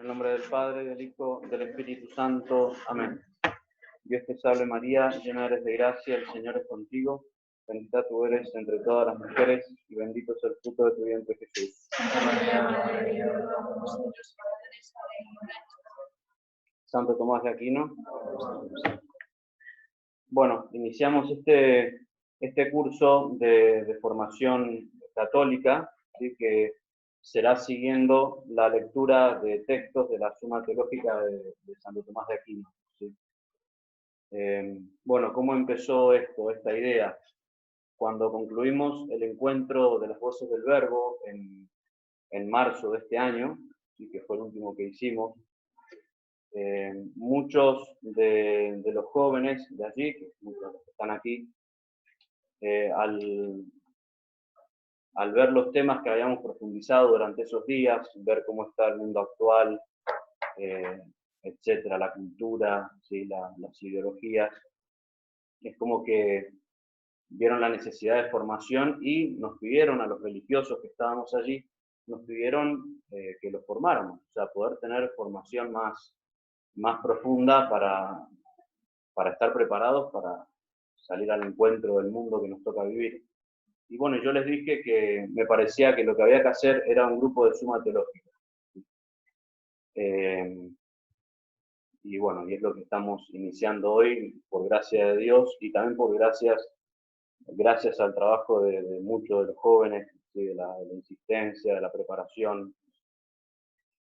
el nombre del Padre, del Hijo, del Espíritu Santo. Amén. Dios te salve María, llena eres de gracia, el Señor es contigo. Bendita tú eres entre todas las mujeres y bendito es el fruto de tu vientre Jesús. Santa María, Madre de Dios, ruega por nosotros pecadores, ahora y en la hora de nuestra muerte. Santo Tomás de Aquino. Bueno, iniciamos este curso de formación católica, ¿sí? Que será siguiendo la lectura de textos de la Suma Teológica de Santo Tomás de Aquino, ¿sí? Bueno, ¿cómo empezó esta idea? Cuando concluimos el encuentro de las voces del Verbo en marzo de este año, ¿sí? Que fue el último que hicimos, muchos de los jóvenes de allí, que muchos de los que están aquí, al ver los temas que habíamos profundizado durante esos días, ver cómo está el mundo actual, etcétera, la cultura, ¿sí? Las ideologías, es como que vieron la necesidad de formación y nos pidieron a los religiosos que estábamos allí, nos pidieron que los formáramos, o sea, poder tener formación más profunda para estar preparados para salir al encuentro del mundo que nos toca vivir. Y bueno, yo les dije que me parecía que lo que había que hacer era un grupo de suma teológica. Y bueno, y es lo que estamos iniciando hoy, por gracia de Dios, y también por gracias al trabajo de muchos de los jóvenes, ¿sí? de la insistencia, de la preparación.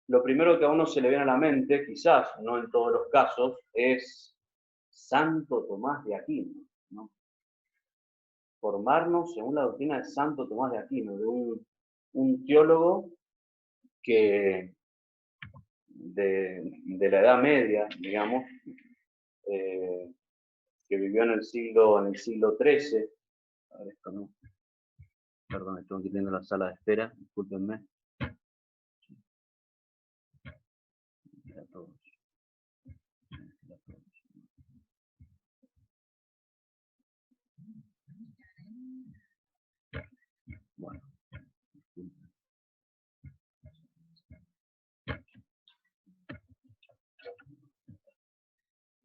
Lo primero que a uno se le viene a la mente, quizás, no en todos los casos, es Santo Tomás de Aquino, ¿no? Formarnos según la doctrina de Santo Tomás de Aquino, de un teólogo que de la Edad Media, digamos, que vivió en el siglo XIII. A ver, esto no. Perdón, estoy aquí teniendo la sala de espera, discúlpenme. Bueno.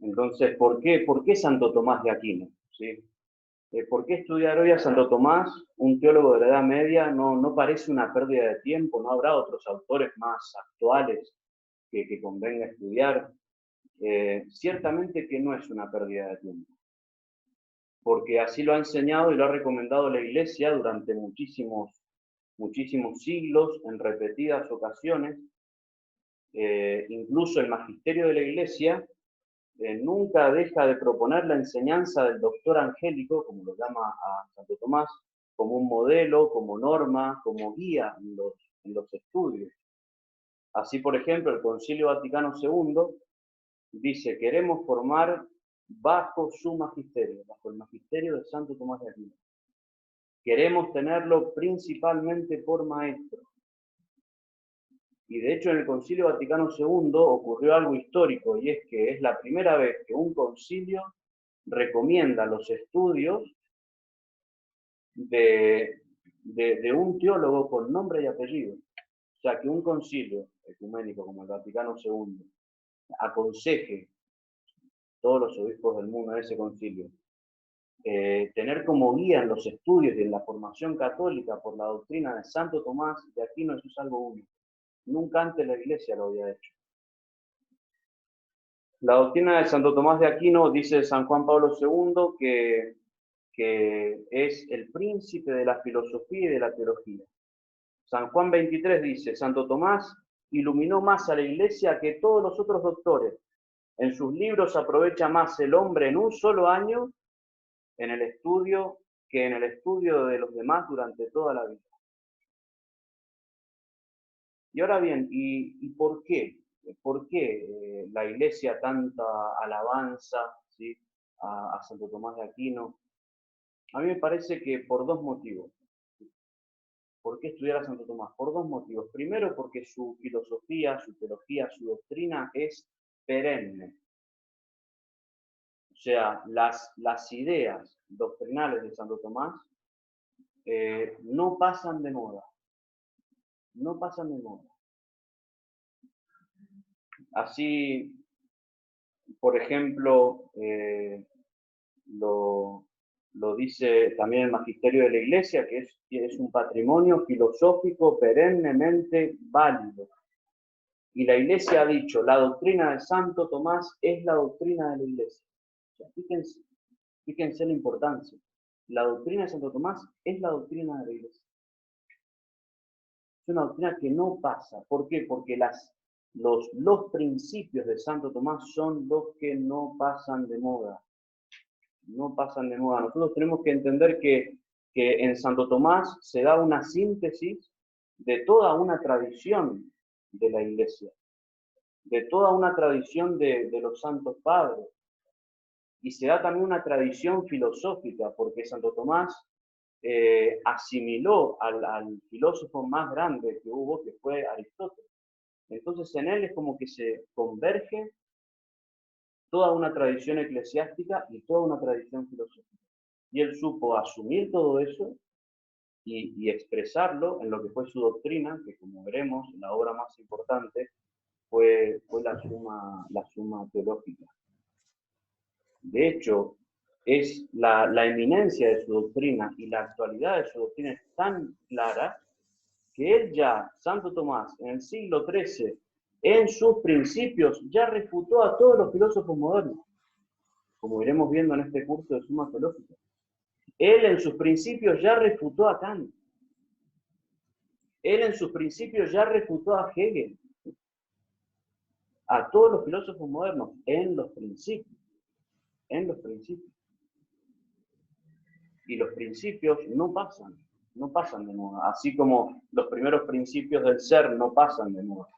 Entonces, ¿por qué Santo Tomás de Aquino? ¿Sí? ¿Por qué estudiar hoy a Santo Tomás, un teólogo de la Edad Media? No parece una pérdida de tiempo, no habrá otros autores más actuales que convenga estudiar. Ciertamente que no es una pérdida de tiempo, porque así lo ha enseñado y lo ha recomendado la Iglesia durante muchísimos siglos, en repetidas ocasiones. Incluso el magisterio de la Iglesia nunca deja de proponer la enseñanza del doctor angélico, como lo llama a Santo Tomás, como un modelo, como norma, como guía en los estudios. Así, por ejemplo, el Concilio Vaticano II dice: queremos formar bajo su magisterio, bajo el magisterio de Santo Tomás de Aquino. Queremos tenerlo principalmente por maestro. Y de hecho en el Concilio Vaticano II ocurrió algo histórico, y es que es la primera vez que un concilio recomienda los estudios de un teólogo con nombre y apellido. O sea, que un concilio ecuménico como el Vaticano II aconseje todos los obispos del mundo en ese concilio tener como guía en los estudios y en la formación católica por la doctrina de Santo Tomás de Aquino, eso es algo único. Nunca antes la Iglesia lo había hecho. La doctrina de Santo Tomás de Aquino, dice San Juan Pablo II, que es el príncipe de la filosofía y de la teología. San Juan 23 dice: Santo Tomás iluminó más a la Iglesia que todos los otros doctores. En sus libros aprovecha más el hombre en un solo año en el estudio que en el estudio de los demás durante toda la vida. Y ahora bien, ¿y por qué? ¿Por qué la Iglesia tanta alabanza, ¿sí? a Santo Tomás de Aquino? A mí me parece que por dos motivos. ¿Por qué estudiar a Santo Tomás? Por dos motivos. Primero, porque su filosofía, su teología, su doctrina es perenne. O sea, las ideas doctrinales de Santo Tomás no pasan de moda. No pasan de moda. Así, por ejemplo, lo dice también el Magisterio de la Iglesia, que es un patrimonio filosófico perennemente válido. Y la Iglesia ha dicho, la doctrina de Santo Tomás es la doctrina de la Iglesia. O sea, fíjense la importancia. La doctrina de Santo Tomás es la doctrina de la Iglesia. Es una doctrina que no pasa. ¿Por qué? Porque los principios de Santo Tomás son los que no pasan de moda. No pasan de moda. Nosotros tenemos que entender que en Santo Tomás se da una síntesis de toda una tradición de la Iglesia, de toda una tradición de los santos padres. Y se da también una tradición filosófica, porque Santo Tomás asimiló al filósofo más grande que hubo, que fue Aristóteles. Entonces en él es como que se converge toda una tradición eclesiástica y toda una tradición filosófica. Y él supo asumir todo eso y expresarlo en lo que fue su doctrina, que como veremos, la obra más importante fue la suma teológica. De hecho, es la eminencia de su doctrina y la actualidad de su doctrina es tan clara que él ya, Santo Tomás, en el siglo XIII, en sus principios, ya refutó a todos los filósofos modernos, como iremos viendo en este curso de Suma Teológica. Él en sus principios ya refutó a Kant. Él en sus principios ya refutó a Hegel. A todos los filósofos modernos, en los principios. En los principios. Y los principios no pasan de moda. Así como los primeros principios del ser no pasan de moda.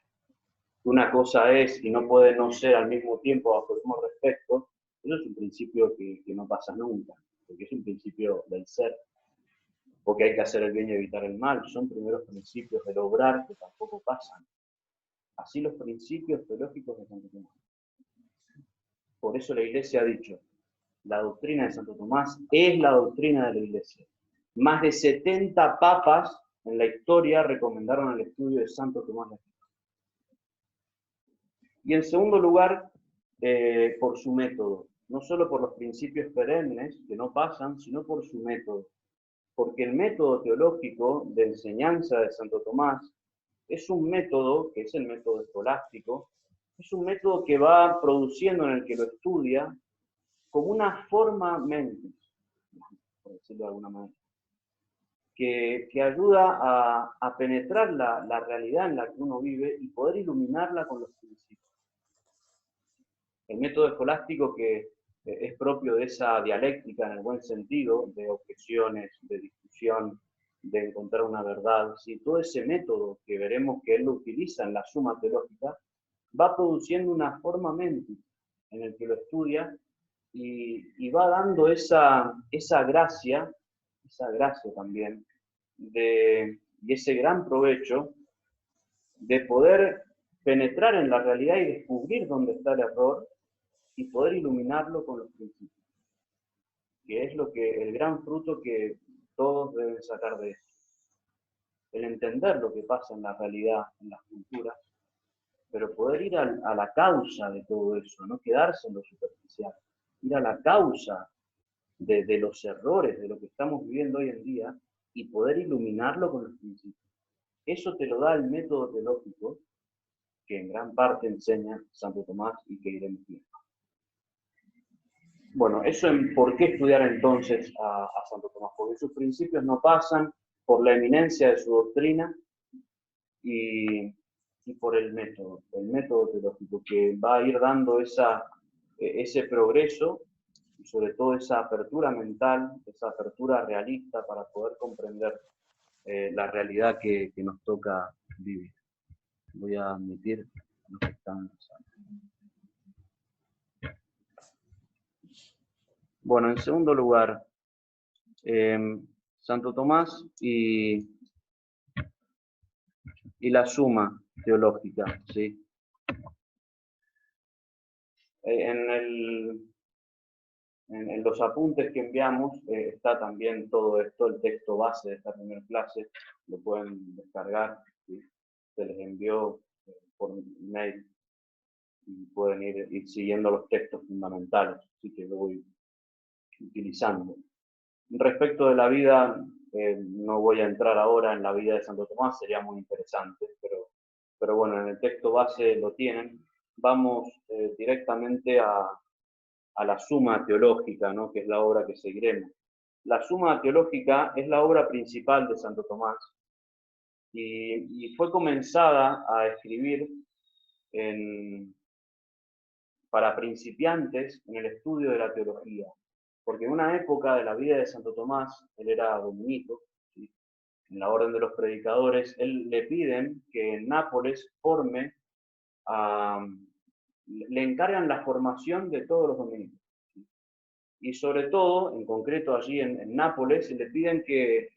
Una cosa es y no puede no ser al mismo tiempo bajo el mismo respecto, eso es un principio que no pasa nunca, porque es un principio del ser, porque hay que hacer el bien y evitar el mal, son primeros principios del obrar que tampoco pasan. Así los principios teológicos de Santo Tomás. Por eso la Iglesia ha dicho, la doctrina de Santo Tomás es la doctrina de la Iglesia. Más de 70 papas en la historia recomendaron el estudio de Santo Tomás de Aquino. Y en segundo lugar, por su método. No solo por los principios perennes, que no pasan, sino por su método. Porque el método teológico de enseñanza de Santo Tomás es un método, que es el método escolástico, es un método que va produciendo en el que lo estudia como una forma mentis, por decirlo de alguna manera, que ayuda a penetrar la realidad en la que uno vive y poder iluminarla con los principios. El método escolástico que es propio de esa dialéctica en el buen sentido, de objeciones, de discusión, de encontrar una verdad, ¿sí? Todo ese método que veremos que él lo utiliza en la Suma Teológica, va produciendo una forma mentis en el que lo estudia y va dando esa gracia también, y ese gran provecho de poder penetrar en la realidad y descubrir dónde está el error y poder iluminarlo con los principios, que es el gran fruto que todos deben sacar de esto. El entender lo que pasa en la realidad, en las culturas, pero poder ir a la causa de todo eso, no quedarse en lo superficial, ir a la causa de los errores, de lo que estamos viviendo hoy en día, y poder iluminarlo con los principios. Eso te lo da el método teológico, que en gran parte enseña Santo Tomás y que iremos viendo. Bueno, eso en por qué estudiar entonces a Santo Tomás, porque sus principios no pasan por la eminencia de su doctrina y por el método teológico, que va a ir dando ese progreso y sobre todo esa apertura mental, esa apertura realista para poder comprender la realidad que nos toca vivir. Voy a admitir lo que están pasando. Bueno, en segundo lugar, Santo Tomás y la suma teológica, ¿sí? En los apuntes que enviamos está también todo esto, el texto base de esta primera clase, lo pueden descargar, ¿sí? Se les envió por mail. y pueden ir siguiendo los textos fundamentales, así que lo voy utilizando. Respecto de la vida, no voy a entrar ahora en la vida de Santo Tomás, sería muy interesante, pero bueno, en el texto base lo tienen. Vamos directamente a la Suma Teológica, ¿no? Que es la obra que seguiremos. La Suma Teológica es la obra principal de Santo Tomás y fue comenzada a escribir para principiantes en el estudio de la teología, porque en una época de la vida de Santo Tomás, él era dominico, ¿sí? En la orden de los predicadores, él le piden que en Nápoles le encargan la formación de todos los dominicos. ¿Sí? Y sobre todo, en concreto allí en Nápoles, le piden que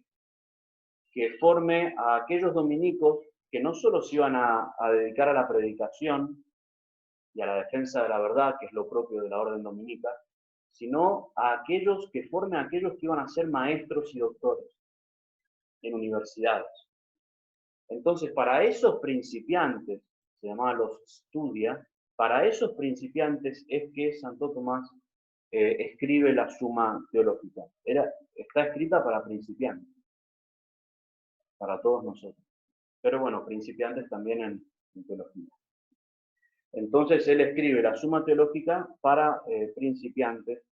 forme a aquellos dominicos que no solo se iban a dedicar a la predicación y a la defensa de la verdad, que es lo propio de la orden dominica, sino que forme a aquellos que iban a ser maestros y doctores en universidades. Entonces, para esos principiantes, se llamaban los studia, para esos principiantes es que Santo Tomás escribe la Suma Teológica. Está escrita para principiantes, para todos nosotros. Pero bueno, principiantes también en teología. Entonces él escribe la Suma Teológica para principiantes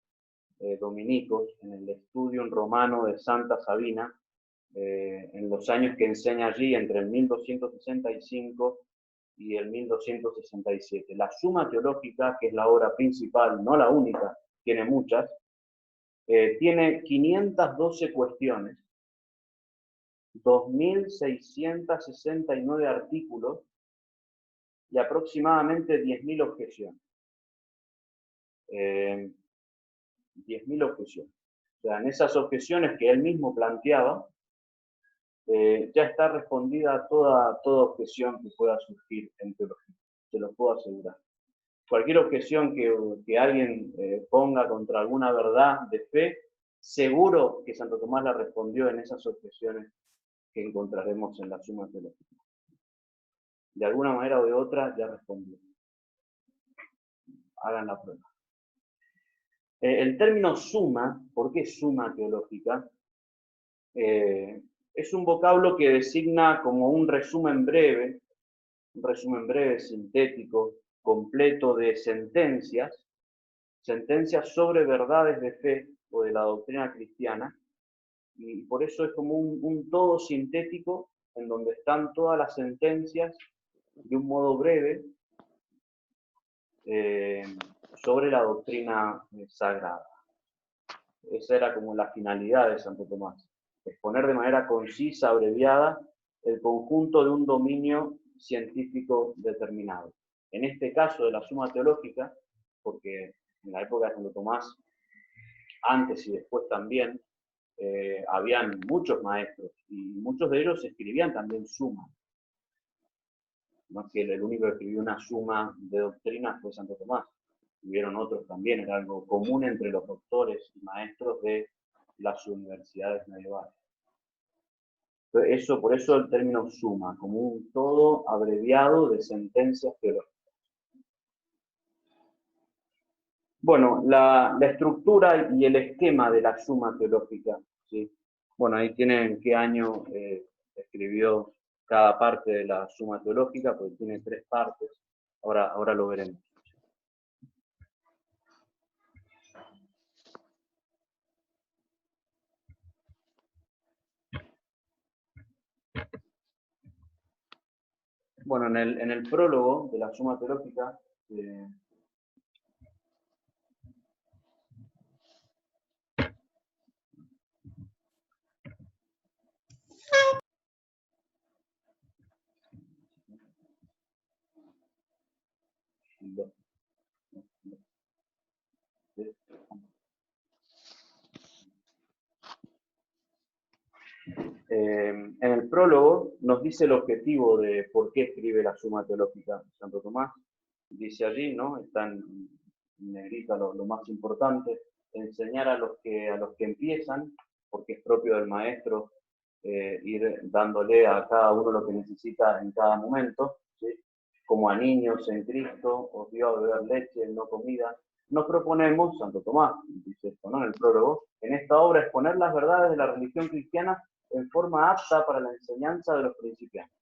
dominicos en el Studium Romano de Santa Sabina, en los años que enseña allí, entre el 1265 y el 1267. La Suma Teológica, que es la obra principal, no la única, tiene muchas, tiene 512 cuestiones, 2.669 artículos y aproximadamente 10.000 objeciones. 10.000 objeciones. O sea, en esas objeciones que él mismo planteaba, ya está respondida toda objeción que pueda surgir en teología, se lo puedo asegurar. Cualquier objeción que alguien ponga contra alguna verdad de fe, seguro que Santo Tomás la respondió en esas objeciones que encontraremos en la Suma Teológica. De alguna manera o de otra ya respondió. Hagan la prueba. El término suma, ¿por qué suma teológica? Es un vocablo que designa como un resumen breve, sintético, completo de sentencias sobre verdades de fe o de la doctrina cristiana, y por eso es como un todo sintético en donde están todas las sentencias de un modo breve sobre la doctrina sagrada. Esa era como la finalidad de Santo Tomás, exponer de manera concisa, abreviada, el conjunto de un dominio científico determinado. En este caso de la Suma Teológica, porque en la época de Santo Tomás, antes y después también, habían muchos maestros y muchos de ellos escribían también sumas. No es que el único que escribió una suma de doctrina fue Santo Tomás. Hubieron otros también, era algo común entre los doctores y maestros de las universidades medievales. Por eso el término suma, como un todo abreviado de sentencias teológicas. Bueno, la estructura y el esquema de la Suma Teológica, ¿sí? Bueno, ahí tienen qué año escribió cada parte de la Suma Teológica, porque tiene 3 partes. Ahora lo veremos. Bueno, en el prólogo de la Suma Teológica, en el prólogo nos dice el objetivo de por qué escribe la Suma Teológica Santo Tomás. Dice allí, ¿no? Está en negrita lo más importante, enseñar a los que empiezan, porque es propio del maestro ir dándole a cada uno lo que necesita en cada momento, ¿sí? como a niños en Cristo, os dio a beber leche, no comida. Nos proponemos, Santo Tomás dice esto, ¿no?, en el prólogo, en esta obra exponer las verdades de la religión cristiana en forma apta para la enseñanza de los principiantes.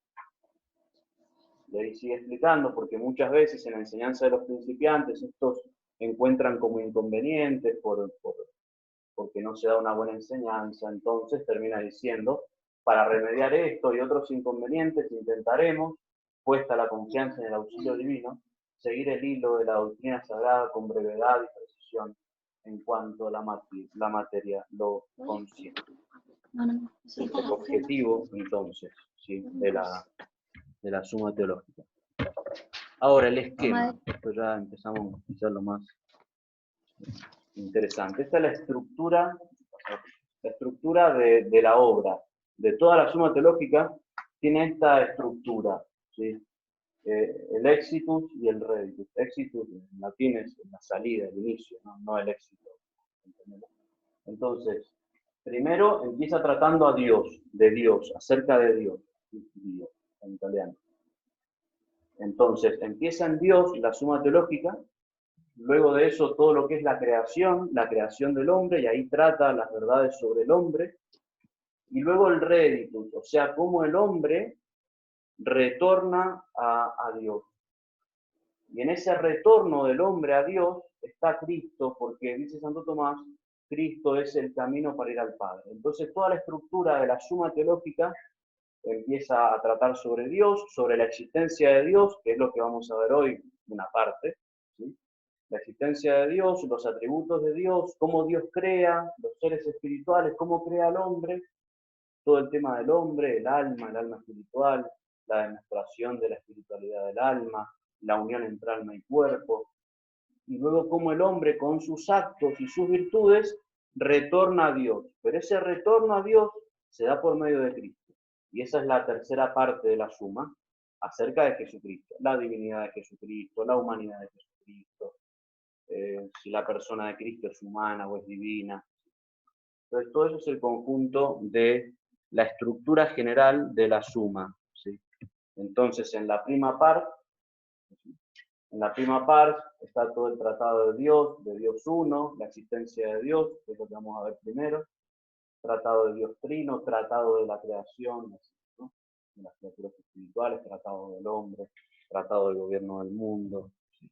Y ahí sigue explicando, porque muchas veces en la enseñanza de los principiantes estos encuentran como inconvenientes porque no se da una buena enseñanza, entonces termina diciendo, para remediar esto y otros inconvenientes intentaremos, puesta la confianza en el auxilio divino, seguir el hilo de la doctrina sagrada con brevedad y precisión en cuanto a la materia lo consiente. Es el objetivo, entonces, ¿sí?, de la suma teológica. Ahora, el esquema. Esto ya empezamos a hacer lo más interesante. Esta es la estructura de la obra. De toda la suma teológica tiene esta estructura, ¿sí? El exitus y el reditus. Exitus en latín es la salida, el inicio, no el éxito. Entonces, primero empieza tratando a Dios, de Dios, acerca de Dios, Dios en italiano. Entonces, empieza en Dios la suma teológica, luego de eso todo lo que es la creación del hombre, y ahí trata las verdades sobre el hombre, y luego el reditus, o sea, cómo el hombre retorna a Dios. Y en ese retorno del hombre a Dios está Cristo, porque dice Santo Tomás, Cristo es el camino para ir al Padre. Entonces toda la estructura de la suma teológica empieza a tratar sobre Dios, sobre la existencia de Dios, que es lo que vamos a ver hoy, una parte, ¿sí? La existencia de Dios, los atributos de Dios, cómo Dios crea, los seres espirituales, cómo crea al hombre, todo el tema del hombre, el alma espiritual, la demostración de la espiritualidad del alma, la unión entre alma y cuerpo, y luego cómo el hombre con sus actos y sus virtudes retorna a Dios, pero ese retorno a Dios se da por medio de Cristo, y esa es la tercera parte de la suma, acerca de Jesucristo, la divinidad de Jesucristo, la humanidad de Jesucristo, si la persona de Cristo es humana o es divina. Entonces todo eso es el conjunto de la estructura general de la suma, ¿sí? Entonces en la prima parte está todo el tratado de Dios uno, la existencia de Dios, que es lo que vamos a ver primero, tratado de Dios trino, tratado de la creación, ¿no?, de las criaturas espirituales, tratado del hombre, tratado del gobierno del mundo. ¿Sí?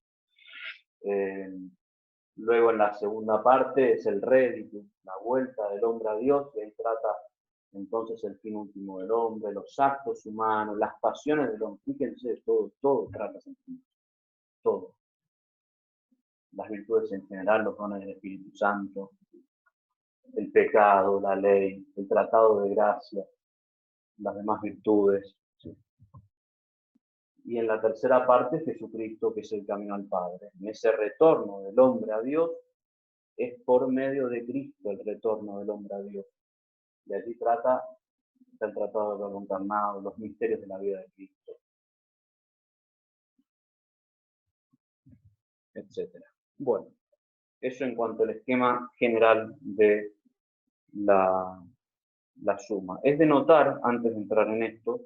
Luego en la segunda parte es el rédito, la vuelta del hombre a Dios, y ahí trata entonces el fin último del hombre, los actos humanos, las pasiones del hombre. Fíjense, todo trata sentimientos, todo. Las virtudes en general, los dones del Espíritu Santo, el pecado, la ley, el tratado de gracia, las demás virtudes. ¿Sí? Y en la tercera parte, Jesucristo, que es el camino al Padre. En ese retorno del hombre a Dios, es por medio de Cristo el retorno del hombre a Dios. Y allí trata el tratado de los encarnados, los misterios de la vida de Cristo, etc. Bueno, eso en cuanto al esquema general de la suma. Es de notar, antes de entrar en esto,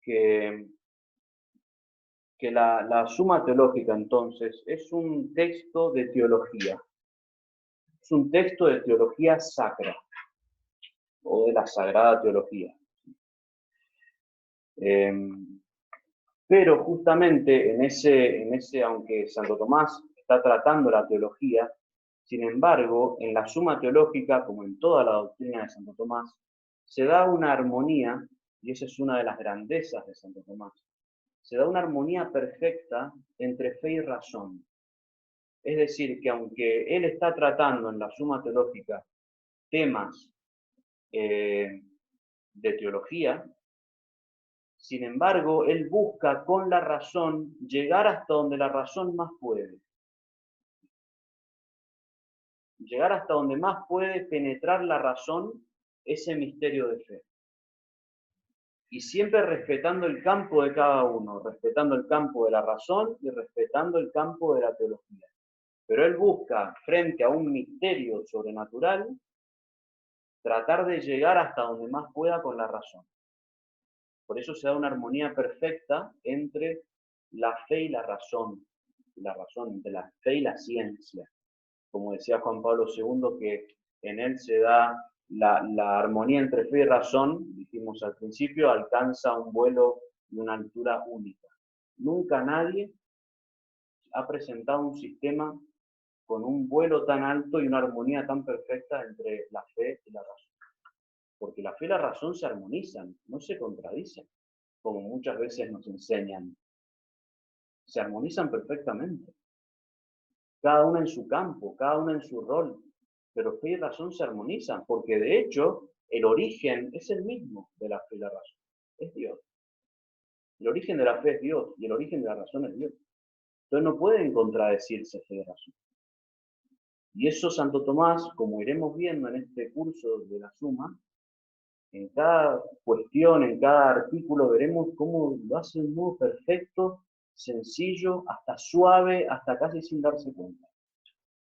que la suma teológica, entonces, es un texto de teología. Es un texto de teología sacra, o de la sagrada teología. Pero justamente en ese, aunque Santo Tomás está tratando la teología, sin embargo, en la suma teológica, como en toda la doctrina de Santo Tomás, se da una armonía, y esa es una de las grandezas de Santo Tomás, se da una armonía perfecta entre fe y razón. Es decir, que aunque él está tratando en la suma teológica temas de teología, sin embargo, él busca con la razón llegar hasta donde la razón más puede. Llegar hasta donde más puede penetrar la razón ese misterio de fe. Y siempre respetando el campo de cada uno, respetando el campo de la razón y respetando el campo de la teología. Pero él busca, frente a un misterio sobrenatural, tratar de llegar hasta donde más pueda con la razón. Por eso se da una armonía perfecta entre la fe y la razón entre la fe y la ciencia. Como decía Juan Pablo II, que en él se da la armonía entre fe y razón, dijimos al principio, alcanza un vuelo y una altura única. Nunca nadie ha presentado un sistema con un vuelo tan alto y una armonía tan perfecta entre la fe y la razón. Porque la fe y la razón se armonizan, no se contradicen, como muchas veces nos enseñan. Se armonizan perfectamente. Cada una en su campo, cada una en su rol. Pero fe y razón se armonizan, porque de hecho el origen es el mismo de la fe y la razón. Es Dios. El origen de la fe es Dios y el origen de la razón es Dios. Entonces no pueden contradecirse fe y razón. Y eso Santo Tomás, como iremos viendo en este curso de la Suma, en cada cuestión, en cada artículo, veremos cómo lo hace de un modo perfecto, sencillo, hasta suave, hasta casi sin darse cuenta.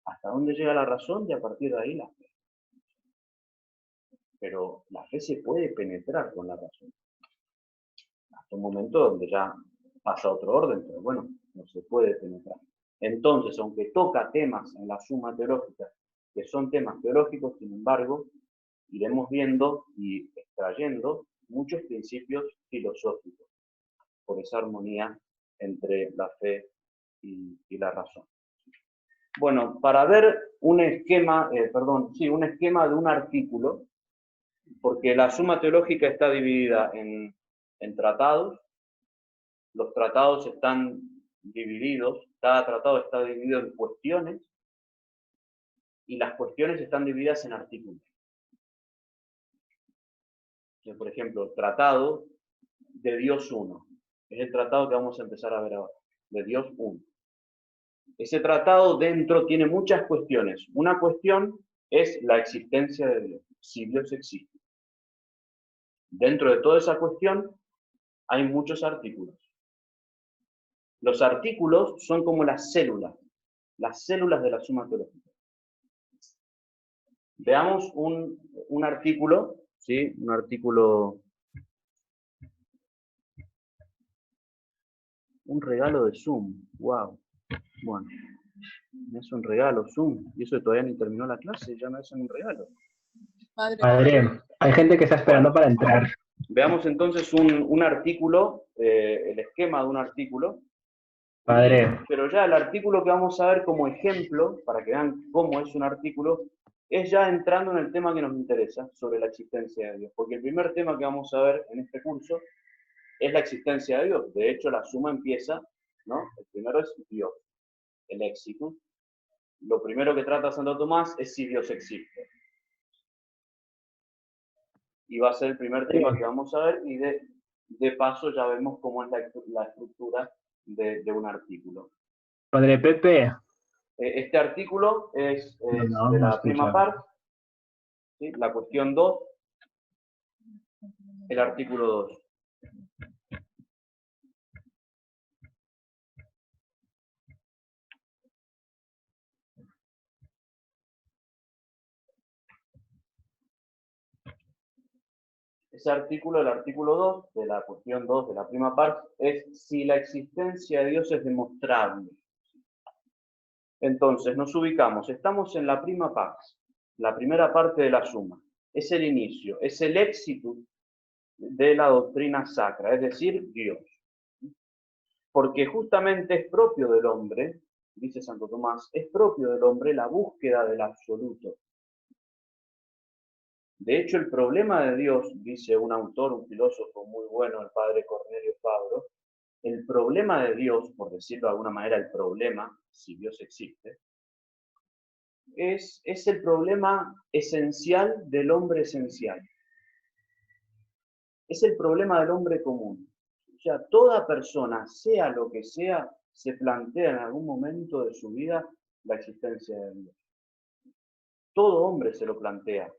Hasta dónde llega la razón y a partir de ahí la fe. Pero la fe se puede penetrar con la razón. Hasta un momento donde ya pasa a otro orden, pero bueno, no se puede penetrar. Entonces, aunque toca temas en la Suma teológica, que son temas teológicos, sin embargo, iremos viendo y extrayendo muchos principios filosóficos por esa armonía entre la fe y la razón. Bueno, para ver un esquema, un esquema de un artículo, porque la Suma teológica está dividida en tratados. Los tratados están divididos, cada tratado está dividido en cuestiones, y las cuestiones están divididas en artículos. Por ejemplo, tratado de Dios uno. Es el tratado que vamos a empezar a ver ahora, de Dios uno. Ese tratado dentro tiene muchas cuestiones. Una cuestión es la existencia de Dios, si Dios existe. Dentro de toda esa cuestión hay muchos artículos. Los artículos son como las células de la Suma teológica. Veamos un artículo, ¿sí? Un artículo, un regalo de Zoom, wow. Bueno, me hace un regalo Zoom, y eso todavía ni terminó la clase, ya me hacen un regalo. Padre, hay gente que está esperando para entrar. Veamos entonces un artículo, el esquema de un artículo. Padre. Pero ya el artículo que vamos a ver como ejemplo, para que vean cómo es un artículo, es ya entrando en el tema que nos interesa, sobre la existencia de Dios. Porque el primer tema que vamos a ver en este curso es la existencia de Dios. De hecho, la Suma empieza, ¿no? El primero es Dios, el éxito. Lo primero que trata Santo Tomás es si Dios existe. Y va a ser el primer tema que vamos a ver, y de paso ya vemos cómo es la estructura de un artículo. Padre Pepe. Este artículo es de la prima parte, ¿sí? La cuestión 2, el artículo 2. Ese artículo, el artículo 2, de la cuestión 2 de la prima parte, es si la existencia de Dios es demostrable. Entonces, nos ubicamos, estamos en la prima pax, la primera parte de la Suma. Es el inicio, es el éxito de la doctrina sacra, es decir, Dios. Porque justamente es propio del hombre, dice Santo Tomás, es propio del hombre la búsqueda del absoluto. De hecho, el problema de Dios, dice un autor, un filósofo muy bueno, el padre Cornelio Fabro, el problema de Dios, por decirlo de alguna manera, el problema, si Dios existe, es el problema esencial del hombre esencial. Es el problema del hombre común. O sea, toda persona, sea lo que sea, se plantea en algún momento de su vida la existencia de Dios. Todo hombre se lo plantea.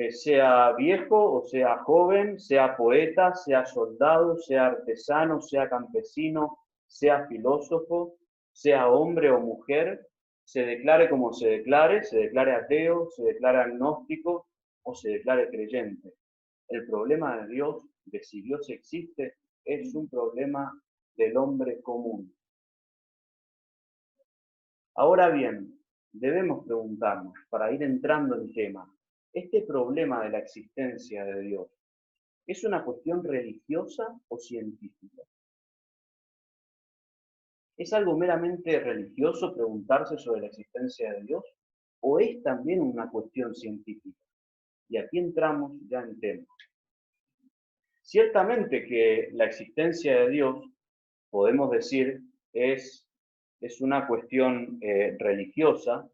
Sea viejo o sea joven, sea poeta, sea soldado, sea artesano, sea campesino, sea filósofo, sea hombre o mujer, se declare como se declare ateo, se declare agnóstico o se declare creyente. El problema de Dios, de si Dios existe, es un problema del hombre común. Ahora bien, debemos preguntarnos, para ir entrando en el tema, ¿este problema de la existencia de Dios es una cuestión religiosa o científica? ¿Es algo meramente religioso preguntarse sobre la existencia de Dios? ¿O es también una cuestión científica? Y aquí entramos ya en tema. Ciertamente que la existencia de Dios, podemos decir, es una cuestión religiosa,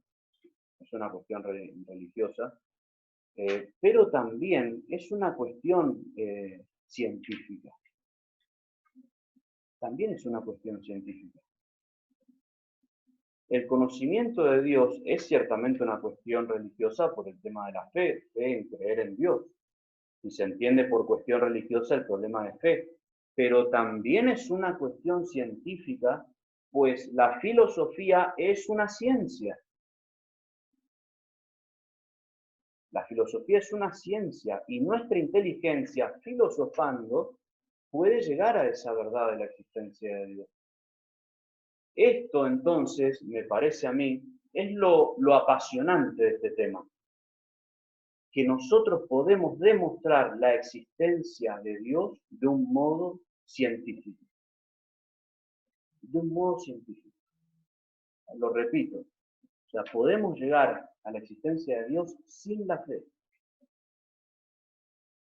pero también es una cuestión científica. También es una cuestión científica. El conocimiento de Dios es ciertamente una cuestión religiosa por el tema de la fe en creer en Dios. Y se entiende por cuestión religiosa el problema de fe, pero también es una cuestión científica, pues la filosofía es una ciencia. La filosofía es una ciencia y nuestra inteligencia filosofando puede llegar a esa verdad de la existencia de Dios. Esto entonces, me parece a mí, es lo apasionante de este tema. Que nosotros podemos demostrar la existencia de Dios de un modo científico. De un modo científico. Lo repito. O sea, podemos llegar a la existencia de Dios sin la fe.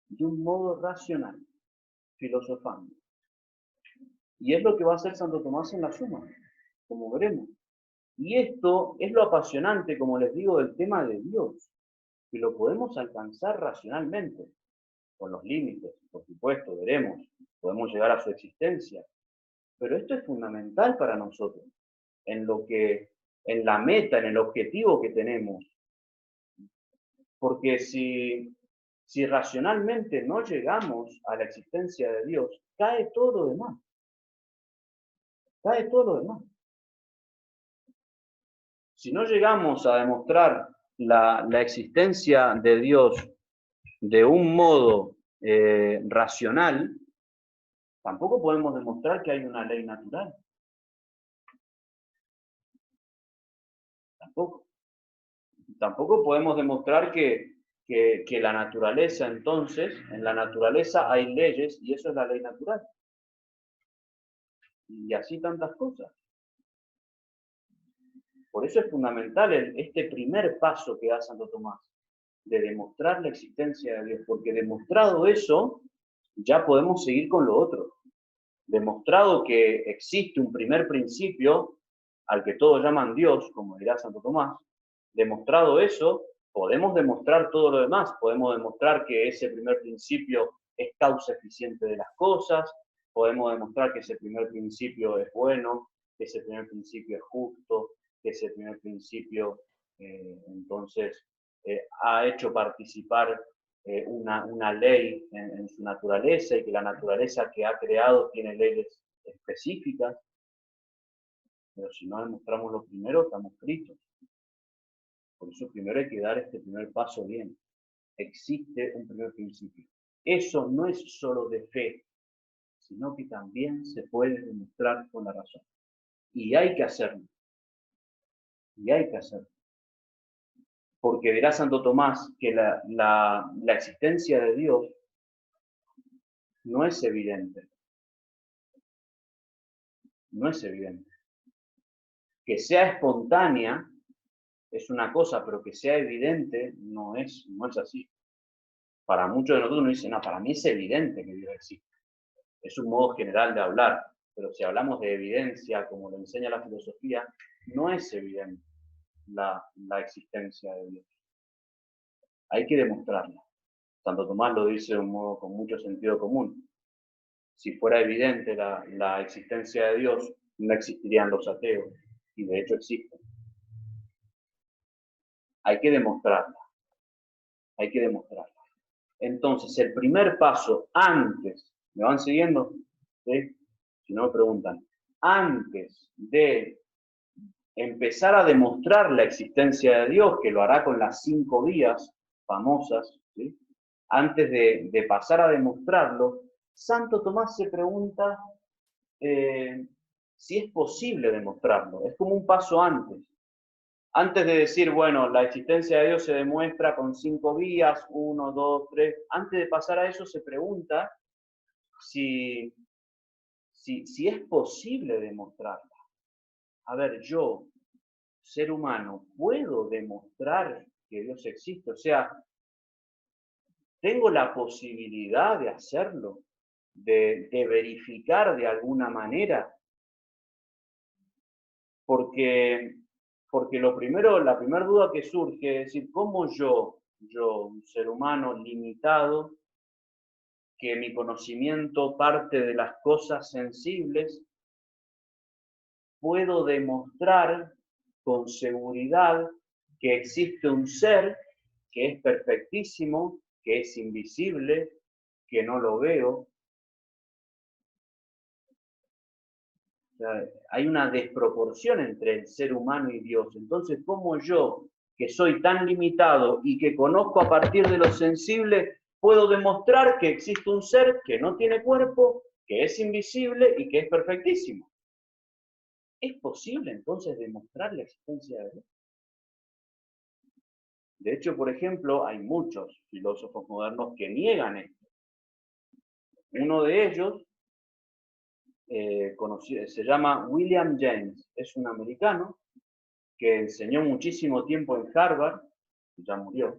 De un modo racional, filosofando. Y es lo que va a hacer Santo Tomás en la Suma, como veremos. Y esto es lo apasionante, como les digo, del tema de Dios, que lo podemos alcanzar racionalmente, con los límites, por supuesto, veremos, podemos llegar a su existencia. Pero esto es fundamental para nosotros, en la meta, en el objetivo que tenemos. Porque si racionalmente no llegamos a la existencia de Dios, cae todo lo demás. Cae todo lo demás. Si no llegamos a demostrar la existencia de Dios de un modo racional, tampoco podemos demostrar que hay una ley natural. Tampoco podemos demostrar que la naturaleza, entonces, en la naturaleza hay leyes y eso es la ley natural. Y así tantas cosas. Por eso es fundamental este primer paso que da Santo Tomás, de demostrar la existencia de Dios, porque demostrado eso, ya podemos seguir con lo otro. Demostrado que existe un primer principio, al que todos llaman Dios, como dirá Santo Tomás, demostrado eso, podemos demostrar todo lo demás. Podemos demostrar que ese primer principio es causa eficiente de las cosas, podemos demostrar que ese primer principio es bueno, que ese primer principio es justo, que ese primer principio entonces ha hecho participar una ley en su naturaleza y que la naturaleza que ha creado tiene leyes específicas. Pero si no demostramos lo primero, estamos fritos. Por eso primero hay que dar este primer paso bien. Existe un primer principio. Eso no es solo de fe, sino que también se puede demostrar con la razón. Y hay que hacerlo. Y hay que hacerlo. Porque dirá Santo Tomás que la existencia de Dios no es evidente. No es evidente. Que sea espontánea es una cosa, pero que sea evidente no es así. Para muchos de nosotros nos dicen, no, para mí es evidente que Dios existe. Es un modo general de hablar, pero si hablamos de evidencia, como lo enseña la filosofía, no es evidente la existencia de Dios. Hay que demostrarla. Santo Tomás lo dice de un modo con mucho sentido común. Si fuera evidente la existencia de Dios, no existirían los ateos, y de hecho existen. Hay que demostrarla. Hay que demostrarla. Entonces, el primer paso antes, ¿me van siguiendo? ¿Sí? Si no me preguntan, antes de empezar a demostrar la existencia de Dios, que lo hará con las 5 vías famosas, ¿sí? Antes de pasar a demostrarlo, Santo Tomás se pregunta, si es posible demostrarlo. Es como un paso antes. Antes de decir, bueno, la existencia de Dios se demuestra con 5 vías, 1, 2, 3. Antes de pasar a eso se pregunta si es posible demostrarla. A ver, yo, ser humano, ¿puedo demostrar que Dios existe? O sea, ¿tengo la posibilidad de hacerlo? De verificar de alguna manera? Porque la primera duda que surge es decir, ¿cómo yo, un ser humano limitado, que mi conocimiento parte de las cosas sensibles, puedo demostrar con seguridad que existe un ser que es perfectísimo, que es invisible, que no lo veo? O sea, hay una desproporción entre el ser humano y Dios. Entonces, ¿cómo yo, que soy tan limitado y que conozco a partir de lo sensible, puedo demostrar que existe un ser que no tiene cuerpo, que es invisible y que es perfectísimo? ¿Es posible entonces demostrar la existencia de Dios? De hecho, por ejemplo, hay muchos filósofos modernos que niegan esto. Uno de ellos se llama William James, es un americano que enseñó muchísimo tiempo en Harvard, ya murió,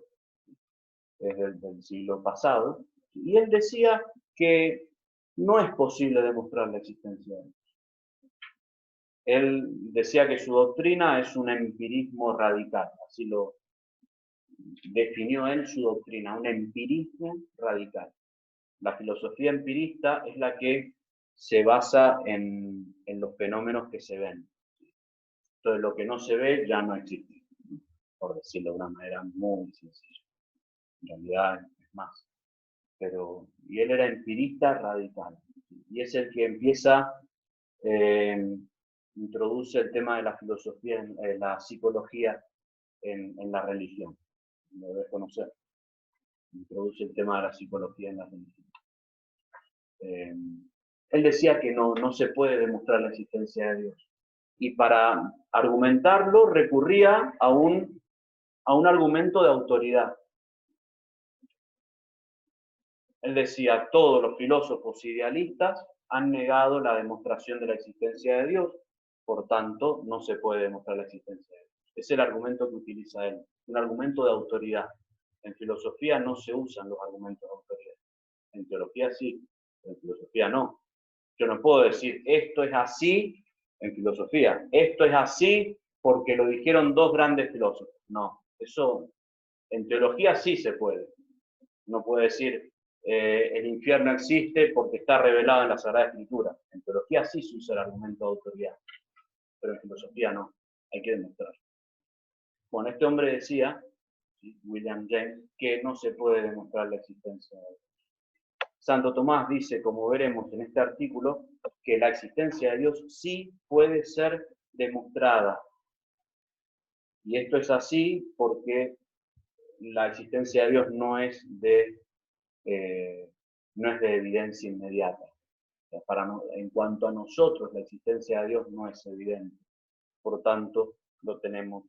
es del siglo pasado, y él decía que no es posible demostrar la existencia de Dios. Él decía que su doctrina es un empirismo radical, así lo definió él su doctrina, un empirismo radical. La filosofía empirista es la que se basa en los fenómenos que se ven. Entonces, lo que no se ve ya no existe, por decirlo de una manera muy sencilla. En realidad es más. Y él era empirista radical. Y es el que empieza, introduce el tema de la filosofía, la psicología en la religión. Lo debes conocer. Introduce el tema de la psicología en la religión. Él decía que no se puede demostrar la existencia de Dios. Y para argumentarlo recurría a un argumento de autoridad. Él decía, todos los filósofos idealistas han negado la demostración de la existencia de Dios, por tanto, no se puede demostrar la existencia de Dios. Es el argumento que utiliza él, un argumento de autoridad. En filosofía no se usan los argumentos de autoridad. En teología sí, pero en filosofía no. Yo no puedo decir, esto es así en filosofía, esto es así porque lo dijeron 2 grandes filósofos. No, eso en teología sí se puede. No puede decir, el infierno existe porque está revelado en la Sagrada Escritura. En teología sí se usa el argumento de autoridad, pero en filosofía no, hay que demostrar. Bueno, este hombre decía, William James, que no se puede demostrar la existencia de Dios. Santo Tomás dice, como veremos en este artículo, que la existencia de Dios sí puede ser demostrada. Y esto es así porque la existencia de Dios no es de evidencia inmediata. O sea, en cuanto a nosotros, la existencia de Dios no es evidente. Por tanto, lo tenemos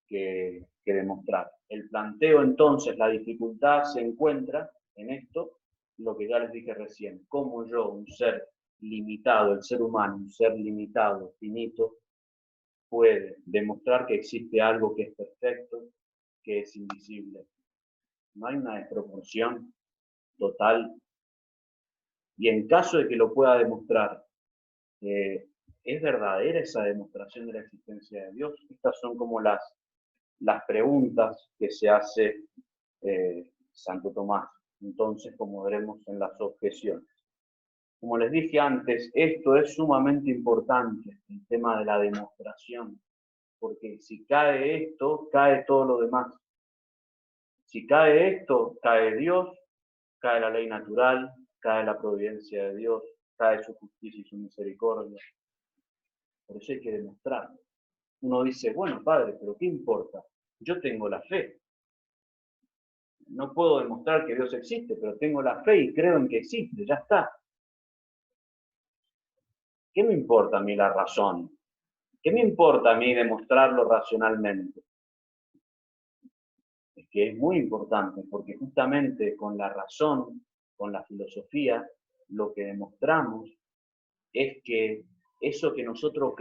que demostrar. El planteo, entonces, la dificultad se encuentra en esto, lo que ya les dije recién, cómo yo, un ser limitado, el ser humano, un ser limitado, finito, puede demostrar que existe algo que es perfecto, que es invisible. No hay una desproporción total. Y en caso de que lo pueda demostrar, ¿es verdadera esa demostración de la existencia de Dios? Estas son como las preguntas que se hace Santo Tomás. Entonces, como veremos en las objeciones. Como les dije antes, esto es sumamente importante, el tema de la demostración, porque si cae esto, cae todo lo demás. Si cae esto, cae Dios, cae la ley natural, cae la providencia de Dios, cae su justicia y su misericordia. Por eso hay que demostrarlo. Uno dice, bueno, padre, pero ¿qué importa? Yo tengo la fe. No puedo demostrar que Dios existe, pero tengo la fe y creo en que existe, ya está. ¿qué me importa a mí la razón? ¿Qué me importa a mí demostrarlo racionalmente? Es que es muy importante, porque justamente con la razón, con la filosofía, lo que demostramos es que eso que nosotros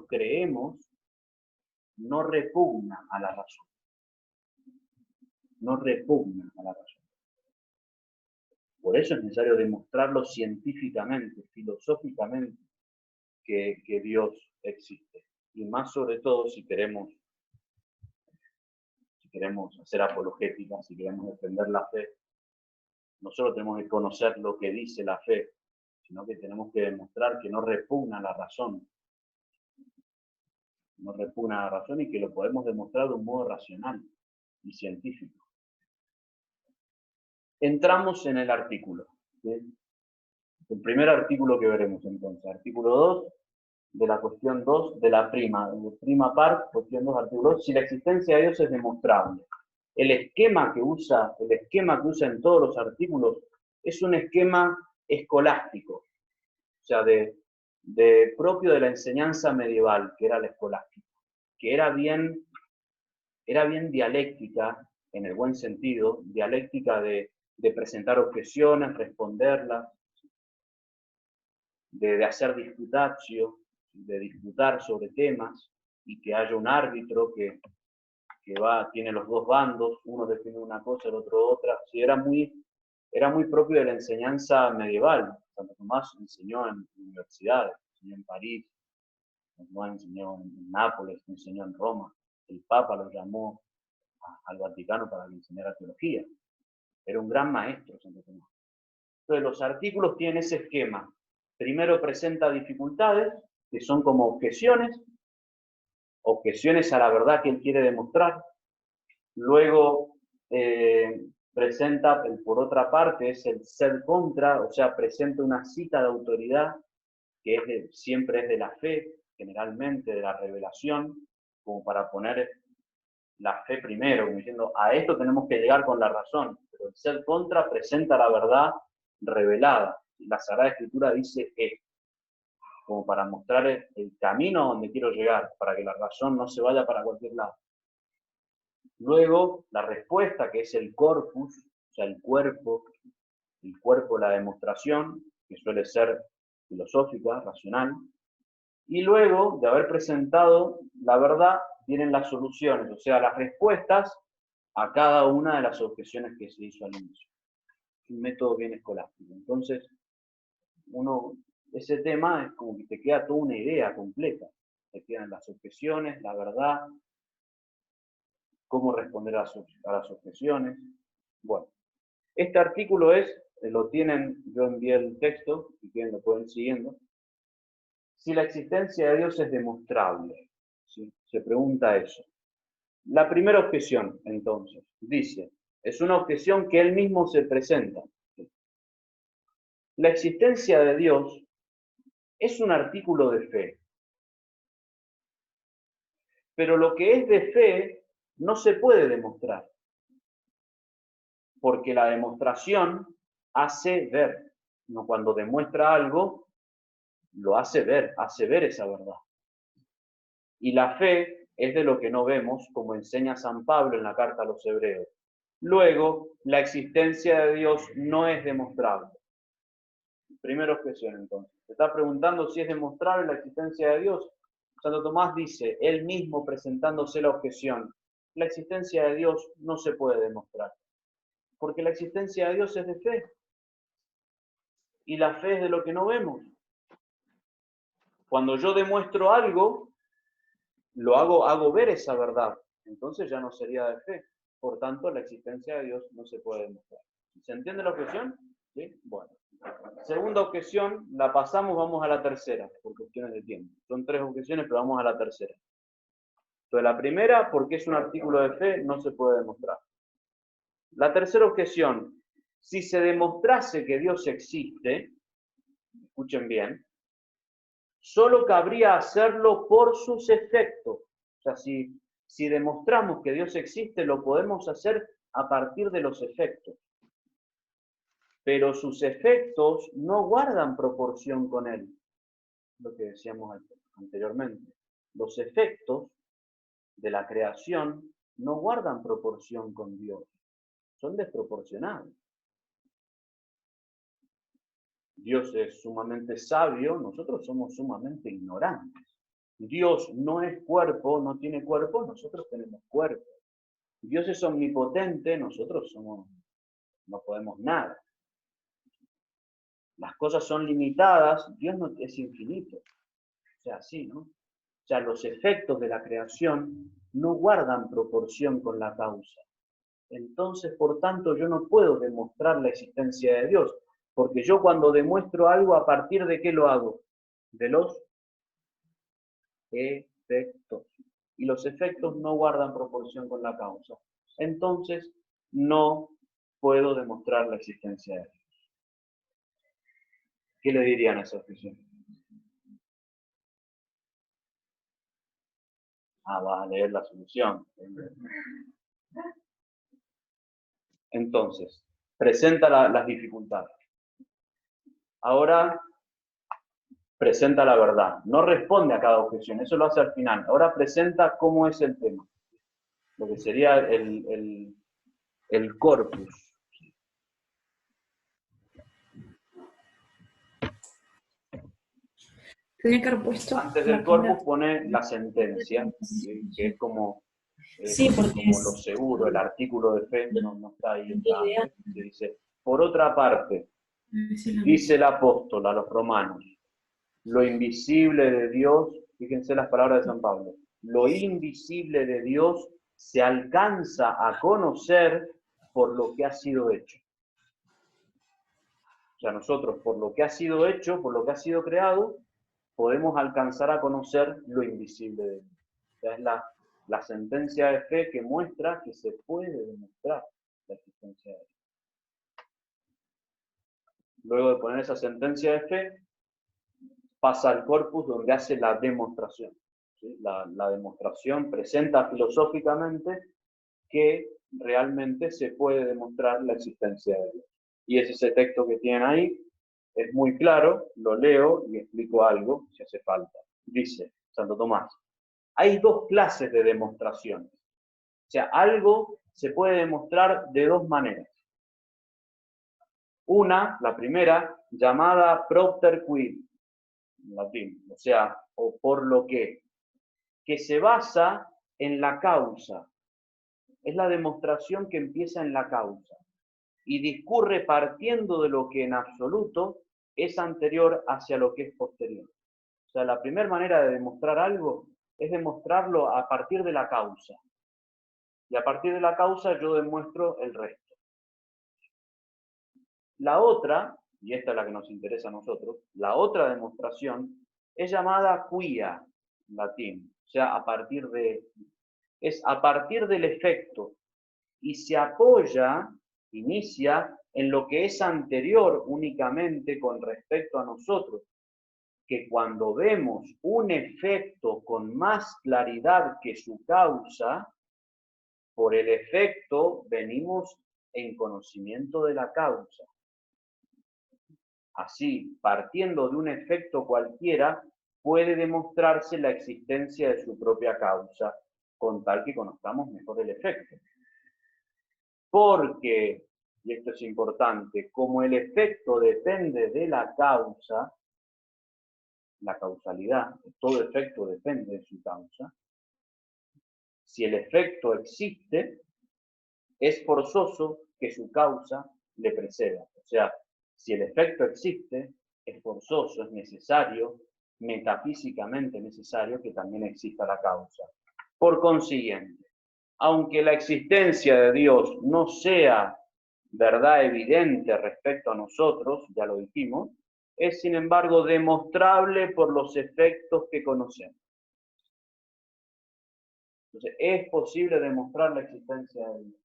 creemos no repugna a la razón. No repugna a la razón. Por eso es necesario demostrarlo científicamente, filosóficamente, que Dios existe. Y más sobre todo si queremos hacer apologética, si queremos defender la fe, no solo tenemos que conocer lo que dice la fe, sino que tenemos que demostrar que no repugna a la razón. No repugna a la razón y que lo podemos demostrar de un modo racional y científico. Entramos en el artículo. ¿Sí? El primer artículo que veremos entonces, artículo 2, de la cuestión 2, de la prima part, cuestión 2, artículo 2, si la existencia de Dios es demostrable. El esquema que usa en todos los artículos es un esquema escolástico, o sea, propio de la enseñanza medieval, que era la escolástica, que era bien dialéctica, en el buen sentido, dialéctica de presentar objeciones, responderlas, de hacer disputatio, de disputar sobre temas, y que haya un árbitro que tiene los dos bandos, uno defiende una cosa, el otro otra. Sí, era muy propio de la enseñanza medieval. Santo Tomás enseñó en universidades, enseñó en París, enseñó en Nápoles, enseñó en Roma. El Papa lo llamó al Vaticano para que enseñara teología. Era un gran maestro, Santo Tomás. Entonces los artículos tienen ese esquema. Primero presenta dificultades, que son como objeciones a la verdad que él quiere demostrar. Luego presenta, por otra parte, es el ser contra, o sea, presenta una cita de autoridad que siempre es de la fe, generalmente de la revelación, como para poner la fe primero, como diciendo, a esto tenemos que llegar con la razón, pero el ser contra presenta la verdad revelada. La Sagrada Escritura dice esto, como para mostrar el camino a donde quiero llegar, para que la razón no se vaya para cualquier lado. Luego, la respuesta, que es el corpus, o sea, el cuerpo de la demostración, que suele ser filosófica, racional. Y luego de haber presentado la verdad, vienen las soluciones, o sea, las respuestas a cada una de las objeciones que se hizo al inicio. Es un método bien escolástico. Entonces, ese tema es como que te queda toda una idea completa. Te quedan las objeciones, la verdad, cómo responder a las objeciones. Bueno, este artículo lo tienen, yo envié el texto, si quieren lo pueden siguiendo. Si la existencia de Dios es demostrable, ¿sí? Se pregunta eso. La primera objeción, entonces, dice, es una objeción que él mismo se presenta. La existencia de Dios es un artículo de fe. Pero lo que es de fe no se puede demostrar. Porque la demostración hace ver. ¿No? Cuando demuestra algo, lo hace ver esa verdad. Y la fe es de lo que no vemos, como enseña San Pablo en la carta a los Hebreos. Luego, la existencia de Dios no es demostrable. Primera objeción, entonces. Se está preguntando si es demostrable la existencia de Dios. Santo Tomás dice, él mismo presentándose la objeción, la existencia de Dios no se puede demostrar. Porque la existencia de Dios es de fe. Y la fe es de lo que no vemos. Cuando yo demuestro algo, hago ver esa verdad. Entonces ya no sería de fe. Por tanto, la existencia de Dios no se puede demostrar. ¿Se entiende la objeción? ¿Sí? Bueno. Segunda objeción, la pasamos, vamos a la tercera, por cuestiones de tiempo. Son 3 objeciones, pero vamos a la tercera. Entonces, la primera, porque es un artículo de fe, no se puede demostrar. La tercera objeción, si se demostrase que Dios existe, escuchen bien, solo cabría hacerlo por sus efectos. O sea, si demostramos que Dios existe, lo podemos hacer a partir de los efectos. Pero sus efectos no guardan proporción con Él. lo que decíamos anteriormente. Los efectos de la creación no guardan proporción con Dios, son desproporcionados. Dios es sumamente sabio, nosotros somos sumamente ignorantes. Dios no es cuerpo, no tiene cuerpo, nosotros tenemos cuerpo. Dios es omnipotente, nosotros no podemos nada. Las cosas son limitadas, Dios no es infinito. O sea, así, ¿no? O sea, los efectos de la creación no guardan proporción con la causa. Entonces, por tanto, yo no puedo demostrar la existencia de Dios, porque yo cuando demuestro algo, ¿a partir de qué lo hago? De los efectos. Y los efectos no guardan proporción con la causa. Entonces, no puedo demostrar la existencia de Dios. ¿Qué le dirían a esa objeción? Vas a leer la solución. Entonces, presenta las dificultades. Ahora presenta la verdad. No responde a cada objeción, eso lo hace al final. Ahora presenta cómo es el tema. Lo que sería el corpus. Tenía que haber puesto. Antes del corpus pone la sentencia, que es como, sí, porque como lo seguro, el artículo de fe, no está ahí. Que dice, por otra parte, dice el apóstol a los romanos, lo invisible de Dios, fíjense las palabras de San Pablo, lo invisible de Dios se alcanza a conocer por lo que ha sido hecho. O sea, nosotros por lo que ha sido hecho, por lo que ha sido creado, podemos alcanzar a conocer lo invisible de Dios. O sea, es la sentencia de fe que muestra que se puede demostrar la existencia de Dios. Luego de poner esa sentencia de fe, pasa al corpus donde hace la demostración. ¿Sí? La demostración presenta filosóficamente que realmente se puede demostrar la existencia de Dios. Y es ese texto que tienen ahí, es muy claro, lo leo y explico algo si hace falta. Dice Santo Tomás, hay dos clases de demostraciones. O sea, algo se puede demostrar de dos maneras. Una, la primera, llamada propter quid, en latín, o sea, o por lo que se basa en la causa. Es la demostración que empieza en la causa y discurre partiendo de lo que en absoluto es anterior hacia lo que es posterior. O sea, la primera manera de demostrar algo es demostrarlo a partir de la causa. Y a partir de la causa yo demuestro el resto. La otra, y esta es la que nos interesa a nosotros, la otra demostración es llamada quia, en latín, o sea, es a partir del efecto, y se apoya, inicia, en lo que es anterior únicamente con respecto a nosotros, que cuando vemos un efecto con más claridad que su causa, por el efecto venimos en conocimiento de la causa. Así, partiendo de un efecto cualquiera, puede demostrarse la existencia de su propia causa, con tal que conozcamos mejor el efecto. Porque, y esto es importante, como el efecto depende de la causa, la causalidad, todo efecto depende de su causa, si el efecto existe, es forzoso que su causa le preceda. O sea, si el efecto existe, es forzoso, es necesario, metafísicamente necesario que también exista la causa. Por consiguiente, aunque la existencia de Dios no sea verdad evidente respecto a nosotros, ya lo dijimos, es sin embargo demostrable por los efectos que conocemos. Entonces, es posible demostrar la existencia de Dios.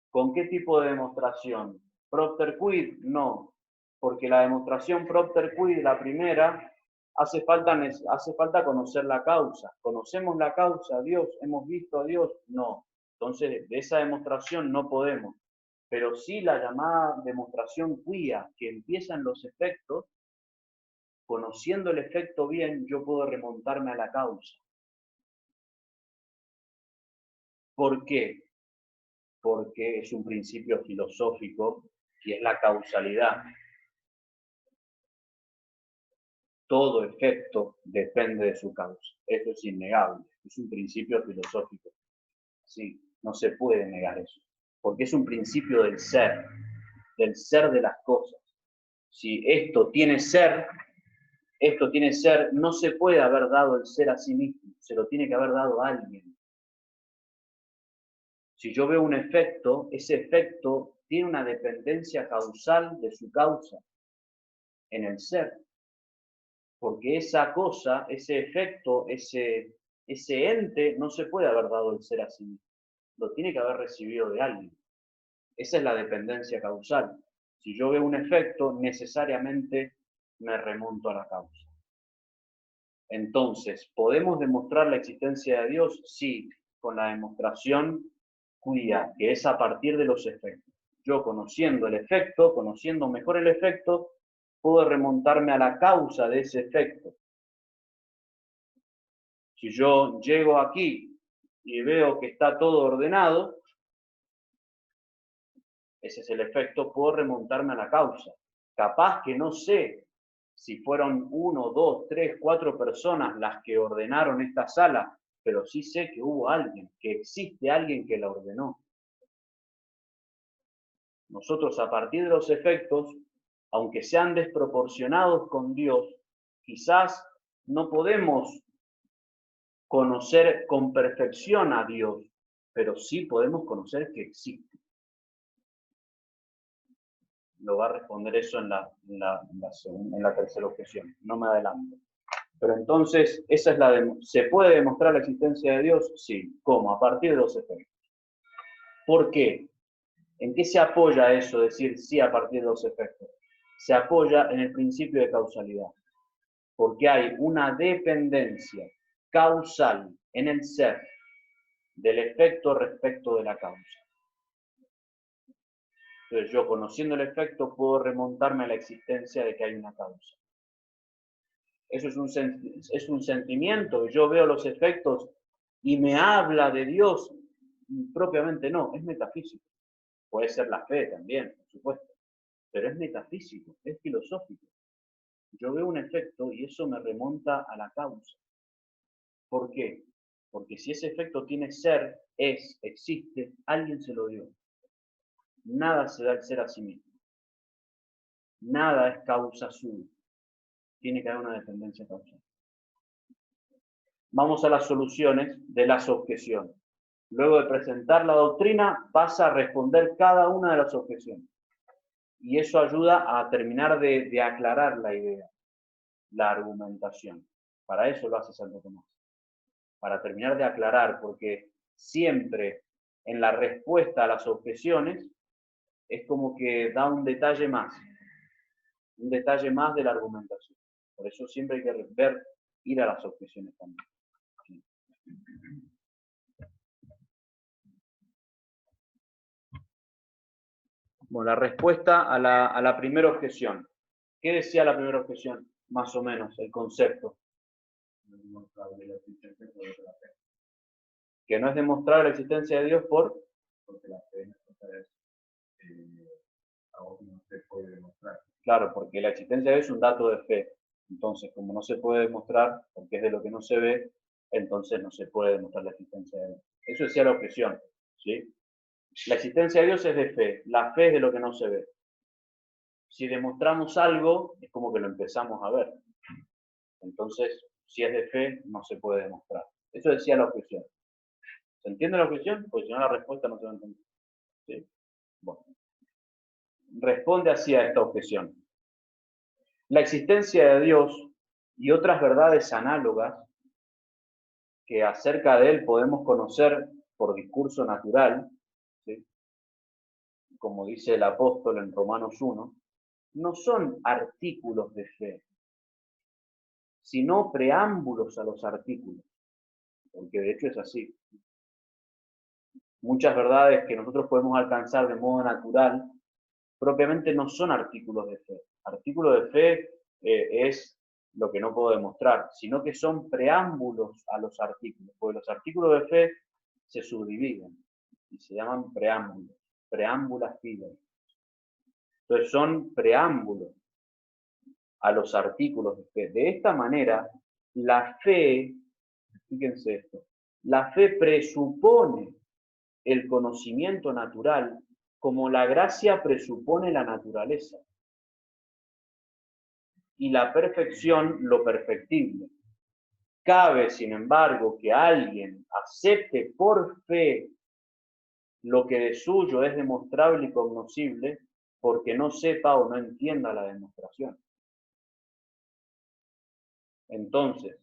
¿Con qué tipo de demostración? ¿Propter quid? No, porque la demostración propter quid, la primera, hace falta conocer la causa. ¿Conocemos la causa? ¿Dios? ¿Hemos visto a Dios? No. Entonces, de esa demostración no podemos. Pero sí la llamada demostración quia, que empieza en los efectos, conociendo el efecto bien, yo puedo remontarme a la causa. ¿Por qué? Porque es un principio filosófico y es la causalidad. Todo efecto depende de su causa. Eso es innegable. Es un principio filosófico. Sí, no se puede negar eso. Porque es un principio del ser de las cosas. Si esto tiene ser, no se puede haber dado el ser a sí mismo. Se lo tiene que haber dado a alguien. Si yo veo un efecto, ese efecto tiene una dependencia causal de su causa en el ser. Porque esa cosa, ese efecto, ese ente, no se puede haber dado el ser a sí mismo. Lo tiene que haber recibido de alguien. Esa es la dependencia causal. Si yo veo un efecto, necesariamente me remonto a la causa. Entonces, ¿podemos demostrar la existencia de Dios? Sí, con la demostración cuya, que es a partir de los efectos. Yo conociendo el efecto, conociendo mejor el efecto, puedo remontarme a la causa de ese efecto. Si yo llego aquí y veo que está todo ordenado, ese es el efecto, puedo remontarme a la causa. Capaz que no sé si fueron 1, 2, 3, 4 personas las que ordenaron esta sala, pero sí sé que hubo alguien, que existe alguien que la ordenó. Nosotros a partir de los efectos, aunque sean desproporcionados con Dios, quizás no podemos conocer con perfección a Dios, pero sí podemos conocer que existe. Lo va a responder eso en la tercera objeción, no me adelanto. Pero entonces, esa es ¿se puede demostrar la existencia de Dios? Sí. ¿Cómo? A partir de los efectos. ¿Por qué? ¿En qué se apoya eso, decir sí a partir de los efectos? Se apoya en el principio de causalidad. Porque hay una dependencia causal en el ser del efecto respecto de la causa. Entonces yo, conociendo el efecto, puedo remontarme a la existencia de que hay una causa. Eso es un sentimiento. Yo veo los efectos y me habla de Dios. Propiamente no, es metafísico. Puede ser la fe también, por supuesto. Pero es metafísico, es filosófico. Yo veo un efecto y eso me remonta a la causa. ¿Por qué? Porque si ese efecto tiene ser, existe, alguien se lo dio. Nada se da el ser a sí mismo. Nada es causa suya. Tiene que haber una dependencia causal. Vamos a las soluciones de las objeciones. Luego de presentar la doctrina, pasa a responder cada una de las objeciones. Y eso ayuda a terminar de aclarar la idea, la argumentación. Para eso lo hace Santo Tomás. Para terminar de aclarar, porque siempre en la respuesta a las objeciones es como que da un detalle más de la argumentación. Por eso siempre hay que ir a las objeciones también. Bueno, la respuesta a la primera objeción. ¿Qué decía la primera objeción? Más o menos, el concepto. Que no es demostrar la existencia de Dios porque la fe es algo que no se puede demostrar. Claro, porque la existencia de Dios es un dato de fe. Entonces, como no se puede demostrar, porque es de lo que no se ve, entonces no se puede demostrar la existencia de Dios. Eso decía la objeción, ¿sí? La existencia de Dios es de fe, la fe es de lo que no se ve. Si demostramos algo, es como que lo empezamos a ver. Entonces, si es de fe, no se puede demostrar. Eso decía la objeción. ¿Se entiende la objeción? Porque si no, la respuesta no se va a entender. ¿Sí? Bueno. Responde así a esta objeción. La existencia de Dios y otras verdades análogas que acerca de Él podemos conocer por discurso natural, ¿sí? Como dice el apóstol en Romanos 1, no son artículos de fe, sino preámbulos a los artículos, porque de hecho es así. Muchas verdades que nosotros podemos alcanzar de modo natural, propiamente no son artículos de fe. Artículo de fe es lo que no puedo demostrar, sino que son preámbulos a los artículos, porque los artículos de fe se subdividen y se llaman preámbulos, preámbulas fidei. Entonces son preámbulos a los artículos de fe. De esta manera, la fe, fíjense esto, la fe presupone el conocimiento natural como la gracia presupone la naturaleza. Y la perfección lo perfectible. Cabe, sin embargo, que alguien acepte por fe lo que de suyo es demostrable y cognoscible, porque no sepa o no entienda la demostración. Entonces,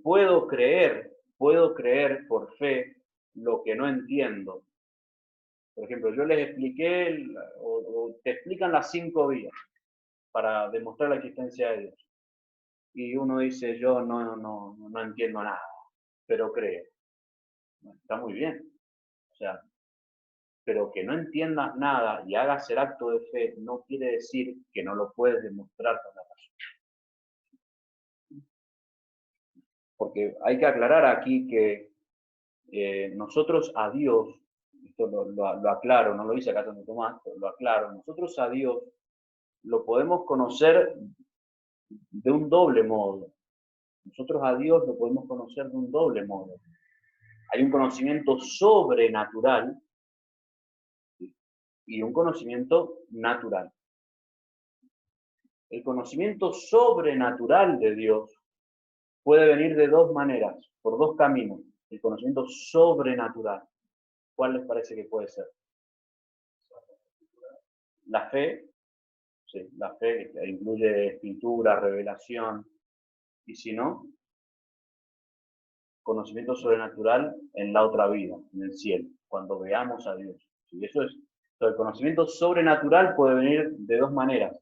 puedo creer por fe lo que no entiendo. Por ejemplo, yo les expliqué, o te explican las 5 vías para demostrar la existencia de Dios. Y uno dice, yo no entiendo nada, pero creo. Bueno, está muy bien. O sea, pero que no entiendas nada y hagas el acto de fe no quiere decir que no lo puedes demostrar con la razón. Porque hay que aclarar aquí que nosotros a Dios, esto lo aclaro, no lo dice acá Santo Tomás, pero lo aclaro, nosotros a Dios lo podemos conocer de un doble modo. Nosotros a Dios lo podemos conocer de un doble modo. Hay un conocimiento sobrenatural y un conocimiento natural. El conocimiento sobrenatural de Dios puede venir de 2 maneras, por 2 caminos. El conocimiento sobrenatural. ¿Cuál les parece que puede ser? La fe, sí, la fe que incluye escritura, revelación, y si no, conocimiento sobrenatural en la otra vida, en el cielo, cuando veamos a Dios. ¿Sí? Eso es. Entonces, el conocimiento sobrenatural puede venir de 2 maneras,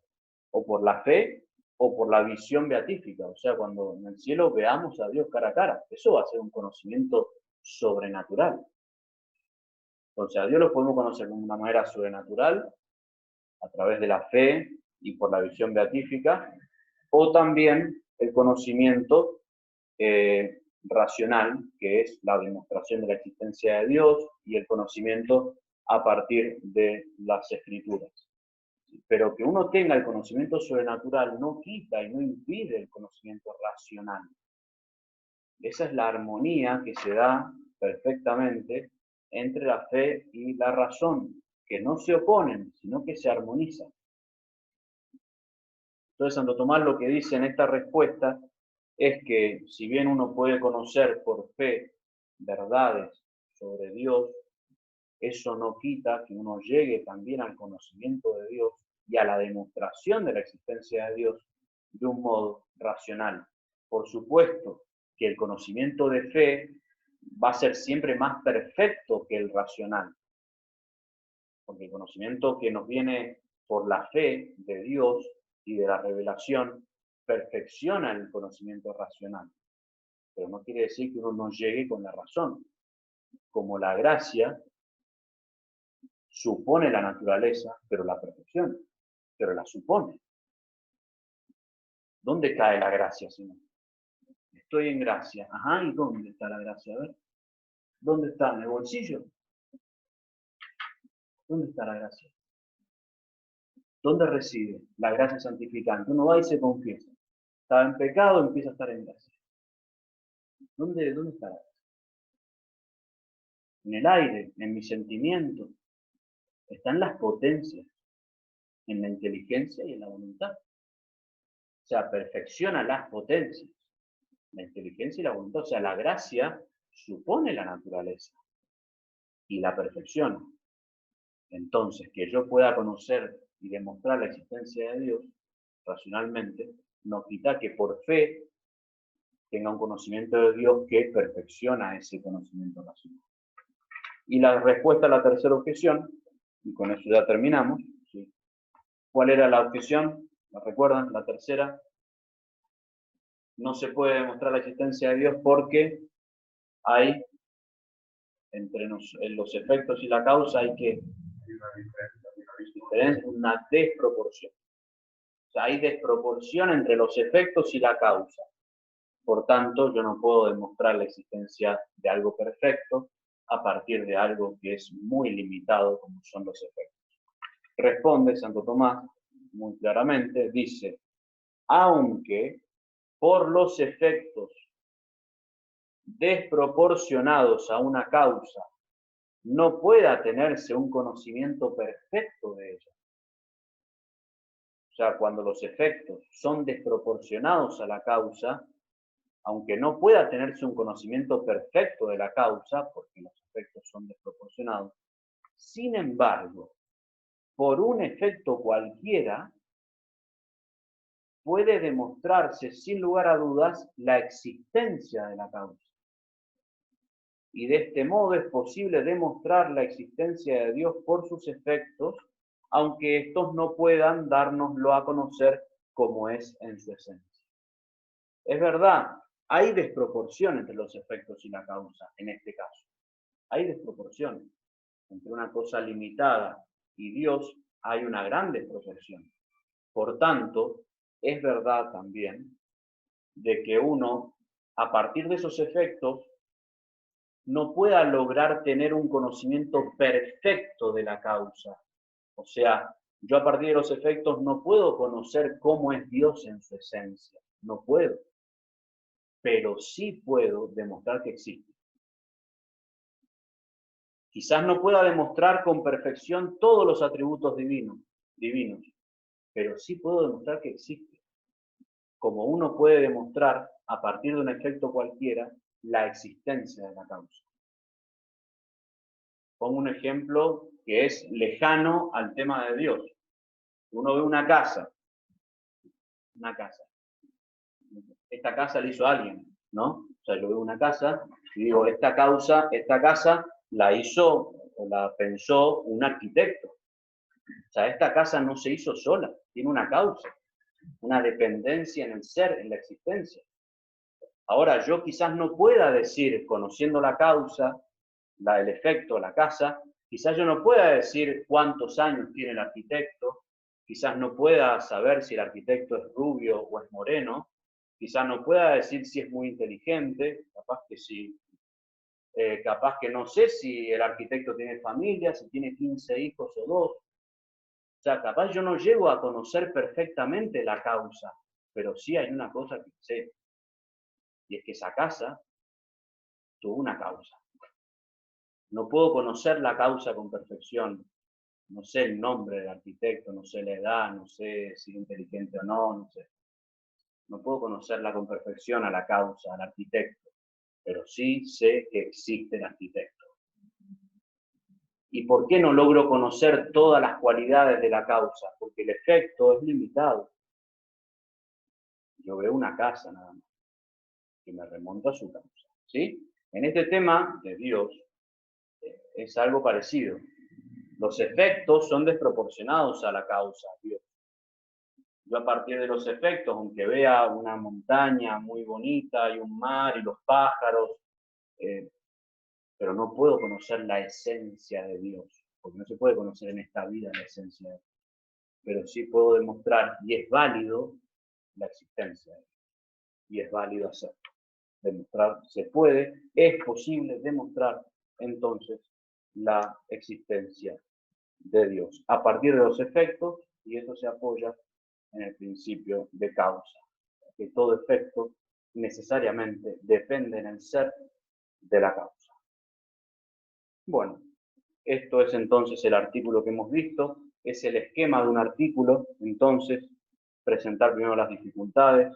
o por la fe o por la visión beatífica, o sea, cuando en el cielo veamos a Dios cara a cara. Eso va a ser un conocimiento sobrenatural. Entonces, a Dios lo podemos conocer de una manera sobrenatural, a través de la fe y por la visión beatífica, o también el conocimiento racional, que es la demostración de la existencia de Dios y el conocimiento a partir de las Escrituras. Pero que uno tenga el conocimiento sobrenatural no quita y no impide el conocimiento racional. Esa es la armonía que se da perfectamente entre la fe y la razón, que no se oponen, sino que se armonizan. Entonces, Santo Tomás lo que dice en esta respuesta es que si bien uno puede conocer por fe verdades sobre Dios, eso no quita que uno llegue también al conocimiento de Dios y a la demostración de la existencia de Dios de un modo racional. Por supuesto que el conocimiento de fe va a ser siempre más perfecto que el racional, porque el conocimiento que nos viene por la fe de Dios y de la revelación perfecciona el conocimiento racional, pero no quiere decir que uno no llegue con la razón. Como la gracia supone la naturaleza, pero la perfección, pero la supone. ¿Dónde cae la gracia, Señor? Estoy en gracia. Ajá, ¿y dónde está la gracia? A ver, ¿dónde está? ¿En el bolsillo? ¿Dónde está la gracia? ¿Dónde reside la gracia santificante? Uno va y se confiesa. Estaba en pecado, empieza a estar en gracia. ¿Dónde está la gracia? En el aire, en mi sentimiento. Están las potencias, en la inteligencia y en la voluntad. O sea, perfecciona las potencias, la inteligencia y la voluntad. O sea, la gracia supone la naturaleza y la perfecciona. Entonces, que yo pueda conocer y demostrar la existencia de Dios racionalmente, no quita que por fe tenga un conocimiento de Dios que perfecciona ese conocimiento racional. Y la respuesta a la tercera objeción, y con eso ya terminamos, ¿sí? ¿Cuál era la objeción? ¿La recuerdan? La tercera. No se puede demostrar la existencia de Dios porque hay, entre los efectos y la causa, hay que diferencia, una desproporción. sea, hay desproporción entre los efectos y la causa. Por tanto, yo no puedo demostrar la existencia de algo perfecto a partir de algo que es muy limitado como son los efectos. Responde Santo Tomás muy claramente, dice, aunque por los efectos desproporcionados a una causa no pueda tenerse un conocimiento perfecto de ella. O sea, cuando los efectos son desproporcionados a la causa, aunque no pueda tenerse un conocimiento perfecto de la causa, porque los efectos son desproporcionados, sin embargo, por un efecto cualquiera, puede demostrarse sin lugar a dudas la existencia de la causa. Y de este modo es posible demostrar la existencia de Dios por sus efectos, aunque estos no puedan dárnoslo a conocer como es en su esencia. Es verdad, hay desproporción entre los efectos y la causa, en este caso. Hay desproporción. Entre una cosa limitada y Dios hay una gran desproporción. Por tanto, es verdad también de que uno, a partir de esos efectos, no pueda lograr tener un conocimiento perfecto de la causa. O sea, yo a partir de los efectos no puedo conocer cómo es Dios en su esencia. No puedo. Pero sí puedo demostrar que existe. Quizás no pueda demostrar con perfección todos los atributos divinos, pero sí puedo demostrar que existe. Como uno puede demostrar, a partir de un efecto cualquiera, la existencia de la causa. Pongo un ejemplo que es lejano al tema de Dios. Uno ve una casa. Esta casa la hizo alguien, ¿no? O sea, yo veo una casa y digo, esta casa la hizo o la pensó un arquitecto. O sea, esta casa no se hizo sola, tiene una causa, una dependencia en el ser, en la existencia. Ahora, yo quizás no pueda decir, conociendo la causa, el efecto, la casa, quizás yo no pueda decir cuántos años tiene el arquitecto, quizás no pueda saber si el arquitecto es rubio o es moreno, quizás no pueda decir si es muy inteligente, capaz que sí, capaz que no sé si el arquitecto tiene familia, si tiene 15 hijos o 2. O sea, capaz yo no llego a conocer perfectamente la causa, pero sí hay una cosa que sé, y es que esa casa tuvo una causa. No puedo conocer la causa con perfección. No sé el nombre del arquitecto, no sé la edad, no sé si es inteligente o no, no sé. No puedo conocerla con perfección a la causa, al arquitecto, pero sí sé que existe el arquitecto. ¿Y por qué no logro conocer todas las cualidades de la causa? Porque el efecto es limitado. Yo veo una casa nada más, que me remonta a su causa. ¿Sí? En este tema de Dios es algo parecido. Los efectos son desproporcionados a la causa, Dios. Yo a partir de los efectos, aunque vea una montaña muy bonita y un mar y los pájaros, pero no puedo conocer la esencia de Dios, porque no se puede conocer en esta vida la esencia de Dios. Pero sí puedo demostrar, y es válido, la existencia de Dios. Y es válido hacerlo. Demostrar se puede, es posible demostrar entonces la existencia de Dios a partir de los efectos, y eso se apoya en el principio de causa, que todo efecto necesariamente depende en el ser de la causa. Bueno, esto es entonces el artículo que hemos visto, es el esquema de un artículo, entonces presentar primero las dificultades,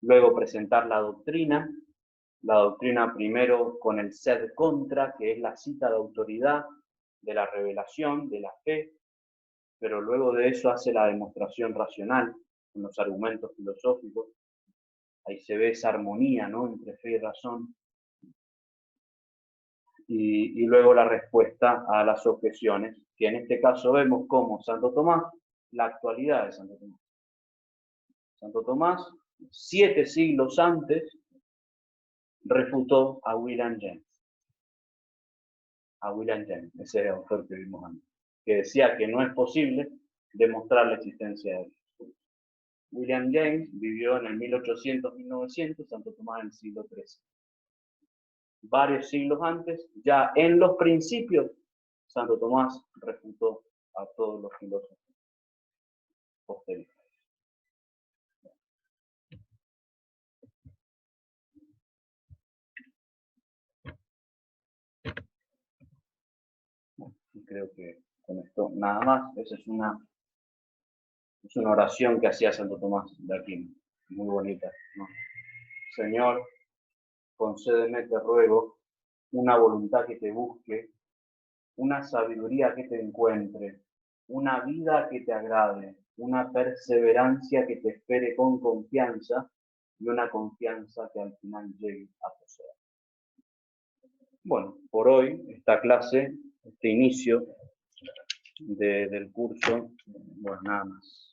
luego presentar la doctrina primero con el sed contra, que es la cita de autoridad de la revelación, de la fe, pero luego de eso hace la demostración racional, con los argumentos filosóficos. Ahí se ve esa armonía, ¿no?, entre fe y razón. Y luego la respuesta a las objeciones, que en este caso vemos como Santo Tomás, la actualidad de Santo Tomás. Santo Tomás, 7 siglos antes, refutó a William James. A William James, ese autor que vimos antes, que decía que no es posible demostrar la existencia de Dios. William James vivió en el 1800-1900, Santo Tomás en el siglo XIII. Varios siglos antes, ya en los principios, Santo Tomás refutó a todos los filósofos posteriores. Y creo que con esto nada más. Esa es una oración que hacía Santo Tomás de Aquino, muy bonita, ¿no? Señor, concédeme, te ruego, una voluntad que te busque, una sabiduría que te encuentre, una vida que te agrade, una perseverancia que te espere con confianza y una confianza que al final llegue a poseer. Bueno, por hoy, esta clase, este inicio del curso, bueno, nada más.